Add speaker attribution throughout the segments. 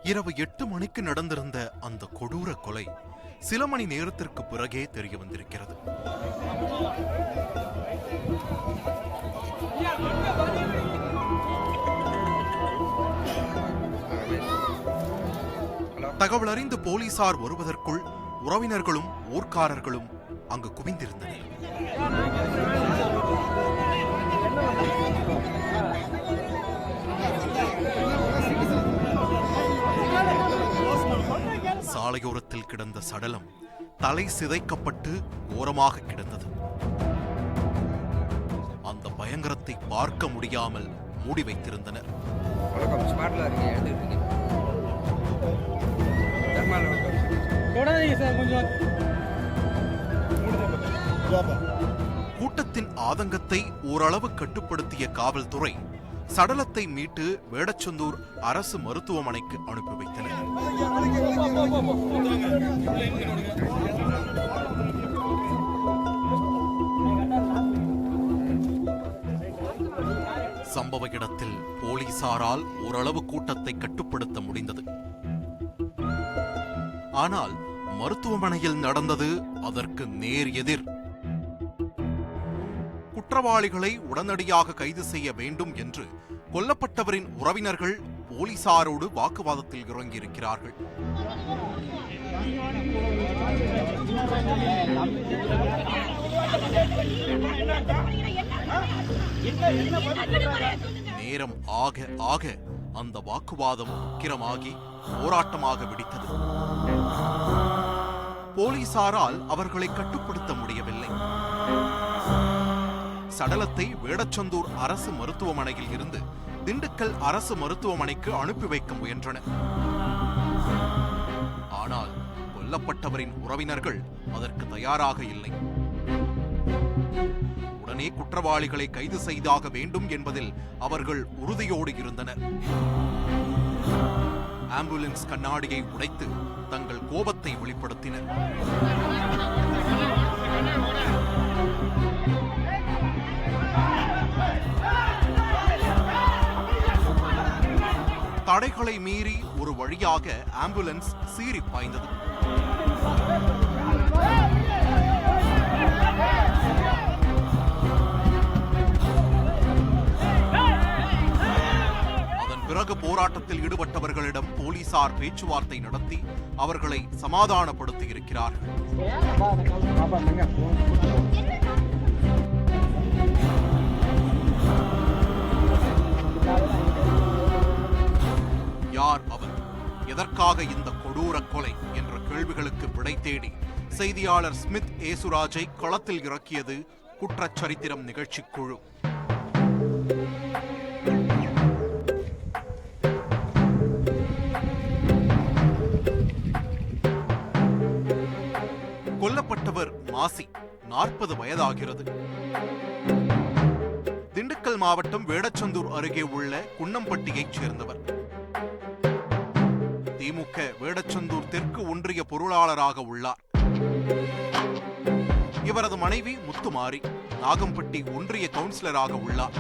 Speaker 1: இரவு 8 மணிக்கு நடந்திருந்த அந்த கொடூர கொலை சில மணி நேரத்திற்கு பிறகே தெரிய வந்திருக்கிறது. தகவல் அறிந்து போலீசார் வருவதற்குள் உறவினர்களும் ஊர்க்காரர்களும் அங்கு குவிந்திருந்தனர். சாலையோரத்தில் கிடந்த சடலம் தலை சிதைக்கப்பட்டு ஓரமாக கிடந்தது. அந்த பயங்கரத்தை பார்க்க முடியாமல் மூடி வைத்திருந்தனர். கூட்டத்தின் ஆதங்கத்தை ஓரளவு கட்டுப்படுத்திய காவல்துறை சடலத்தை மீட்டு வேடச்சந்தூர் அரசு மருத்துவமனைக்கு அனுப்பி வைத்தனர். சம்பவ இடத்தில் போலீசாரால் ஓரளவு கூட்டத்தை கட்டுப்படுத்த முடிந்தது. ஆனால் மருத்துவமனையில் நடந்தது அதற்கு நேர் எதிர். குற்றவாளிகளை உடனடியாக கைது செய்ய வேண்டும் என்று கொல்லப்பட்டவரின் உறவினர்கள் போலீசாரோடு வாக்குவாதத்தில் இறங்கியிருக்கிறார்கள். நேரம் ஆக ஆக அந்த வாக்குவாதம் உக்கிரமாகி போராட்டமாக வெடித்தது. போலீசாரால் அவர்களை கட்டுப்படுத்த முடியவில்லை. சடலத்தை வேடச்சந்தூர் அரசு மருத்துவமனையில் இருந்து திண்டுக்கல் அரசு மருத்துவமனைக்கு அனுப்பி வைக்க முயன்றனர். ஆனால் கொல்லப்பட்டவரின் உறவினர்கள் அதற்கு தயாராக இல்லை. உடனே குற்றவாளிகளை கைது செய்தாக வேண்டும் என்பதில் அவர்கள் உறுதியோடு இருந்தனர். ஆம்புலன்ஸ் கண்ணாடியை உடைத்து தங்கள் கோபத்தை வெளிப்படுத்தினர். தடைகளை மீறி ஒரு வழியாக ஆம்புலன்ஸ் சீறி பாய்ந்தது. அதன் பிறகு போராட்டத்தில் ஈடுபட்டவர்களிடம் போலீசார் பேச்சுவார்த்தை நடத்தி அவர்களை சமாதானப்படுத்தி இருக்கிறார்கள். யார் அவர், எதற்காக இந்த கொடூர கொலை என்ற கேள்விகளுக்கு விடை தேடி செய்தியாளர் ஸ்மித் ஏசுராஜை களத்தில் இறக்கியது குற்றச்சரித்திரம் நிகழ்ச்சி குழு. கொல்லப்பட்டவர் மாசி, 40 வயதாகிறது. திண்டுக்கல் மாவட்டம் வேடச்சந்தூர் அருகே உள்ள குன்னம்பட்டியைச் சேர்ந்தவர். திமுக வேடச்சந்தூர் தெற்கு ஒன்றிய பொருளாளராக உள்ளார். இவரது மனைவி முத்துமாரி நாகம்பட்டி ஒன்றிய கவுன்சிலராக உள்ளார்.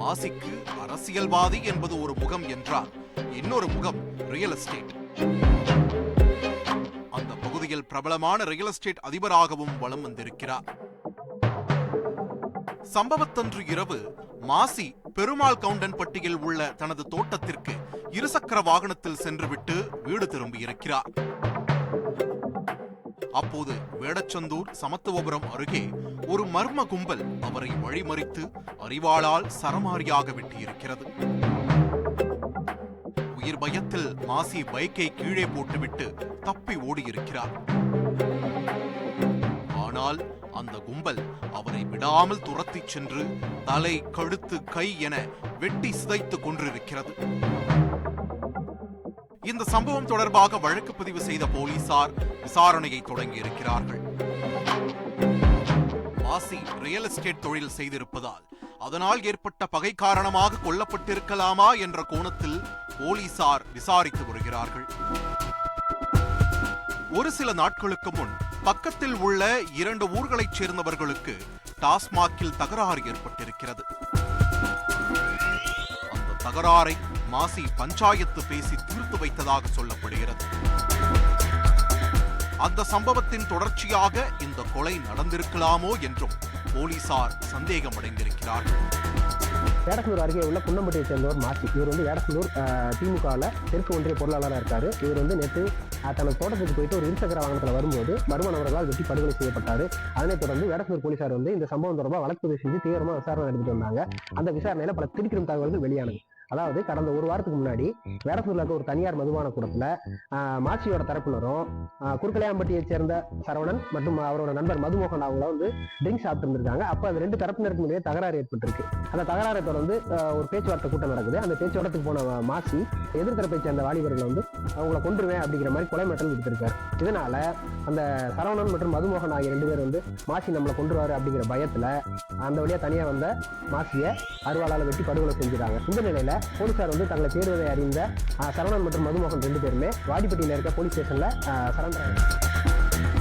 Speaker 1: மாசிக்கு அரசியல்வாதி என்பது ஒரு முகம் என்றால் இன்னொரு முகம் ரியல் எஸ்டேட். அந்த பகுதியில் பிரபலமான ரியல் எஸ்டேட் அதிபராகவும் வலம் வந்திருக்கிறார். சம்பவத்தன்று இரவு மாசி பெருமாள் கவுண்டன்பட்டியில் உள்ள தனது தோட்டத்திற்கு இருசக்கர வாகனத்தில் சென்றுவிட்டு வீடு திரும்பியிருக்கிறார். அப்போது வேடச்சந்தூர் சமத்துவபுரம் அருகே ஒரு மர்ம கும்பல் அவரை வழிமறித்து அரிவாளால் சரமாரியாக வெட்டியிருக்கிறது. உயிர் பயத்தில் மாசி பைக்கை கீழே போட்டுவிட்டு தப்பி ஓடியிருக்கிறார். ஆனால் அந்த கும்பல் அவரை விடாமல் துரத்திச் சென்று தலை, கழுத்து, கை என வெட்டி சிதைத்துக் கொண்டிருக்கிறது. இந்த சம்பவம் தொடர்பாக வழக்கு பதிவு செய்த போலீசார் விசாரணையை தொடங்கி இருக்கிறார்கள். மாசி ரியல் எஸ்டேட் தொழில் செய்திருப்பதால் அதனால் ஏற்பட்ட பகை காரணமாக கொல்லப்பட்டிருக்கலாமா என்ற கோணத்தில் போலீசார் விசாரித்து வருகிறார்கள். ஒரு சில நாட்களுக்கு முன் பக்கத்தில் உள்ள 2 ஊர்களைச் சேர்ந்தவர்களுக்கு டாஸ்மாகில் தகராறு ஏற்பட்டிருக்கிறது. அந்த தகராறை மாசி பஞ்சாயத்து பேசி தீர்த்து வைத்ததாக சொல்லப்படுகிறது. அந்த சம்பவத்தின் தொடர்ச்சியாக இந்த கொலை நடந்திருக்கலாமோ என்றும் போலீசார் சந்தேகமடைந்திருக்கிறார்கள்.
Speaker 2: வேடசந்தூர் அருகே உள்ள புன்னம்பட்டியை சேர்ந்தவர் மாசி. இவர் வேடசந்தூர் திமுகவில் தெற்கு ஒன்றிய பொருளாளராக இருக்காரு. இவர் நேற்று தனது தோட்டத்துக்கு போயிட்டு ஒரு இருசக்கர வாகனத்தில் வரும்போது மர்ம நபர்களால் வெட்டி படுகொலை செய்யப்பட்டார். அதனைத் தொடர்ந்து வேடசந்தூர் போலீசார் இந்த சம்பவம் தொடர்பாக வழக்கு பதிவு செஞ்சு தீவிரமாக விசாரணை நடத்திட்டு வந்தாங்க. அந்த விசாரணையில பல திடுக்கிடும் தகவல்கள் வெளியானது. அதாவது கடந்த ஒரு வாரத்துக்கு முன்னாடி வேடசந்தூர்ல இருக்க ஒரு தனியார் மதுபான கூடத்துல மாசியோட தரப்பினரும் குறுக்கலையாம்பட்டியை சேர்ந்த சரவணன் மற்றும் அவரோட நண்பர் மதுமோகன் அவங்கள ட்ரிங்க்ஸ் சாப்பிட்டு இருந்திருக்காங்க. அப்ப அது ரெண்டு தரப்பினருக்கு முன்னே தகராறு ஏற்பட்டிருக்கு. அந்த தகராறை தொடர்ந்து ஒரு பேச்சுவார்த்தை கூட்டம் நடக்குது. அந்த பேச்சுவார்த்தைக்கு போன மாசி எதிர்த்தரப்பை சேர்ந்த வாலிபர்கள் அவங்கள கொன்றுவேன் அப்படிங்கிற மாதிரி கொலை மிரட்டல் விடுத்திருக்காரு. இதனால அந்த சரவணன் மற்றும் மதுமோகன் ஆகிய ரெண்டு பேர் மாசி நம்மளை கொன்றுவாரு அப்படிங்கிற பயத்துல அந்த வழியா தனியா வந்த மாசியை அருவாளால வெட்டி படுகொலை செஞ்சுட்டாங்க. இந்த நிலையில போலீசார் தங்களை தேடுவதை அறிந்த சரவணன் மற்றும் மதுமோகன் ரெண்டு பேருமே வாடிப்பட்டியில இருக்க போலீஸ் ஸ்டேஷன்ல சரண்டர் ஆயிட்டாங்க.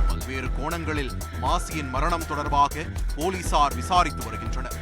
Speaker 1: பல்வேறு கோணங்களில் மாசியின் மரணம் தொடர்பாக போலீசார் விசாரித்து வருகின்றனர்.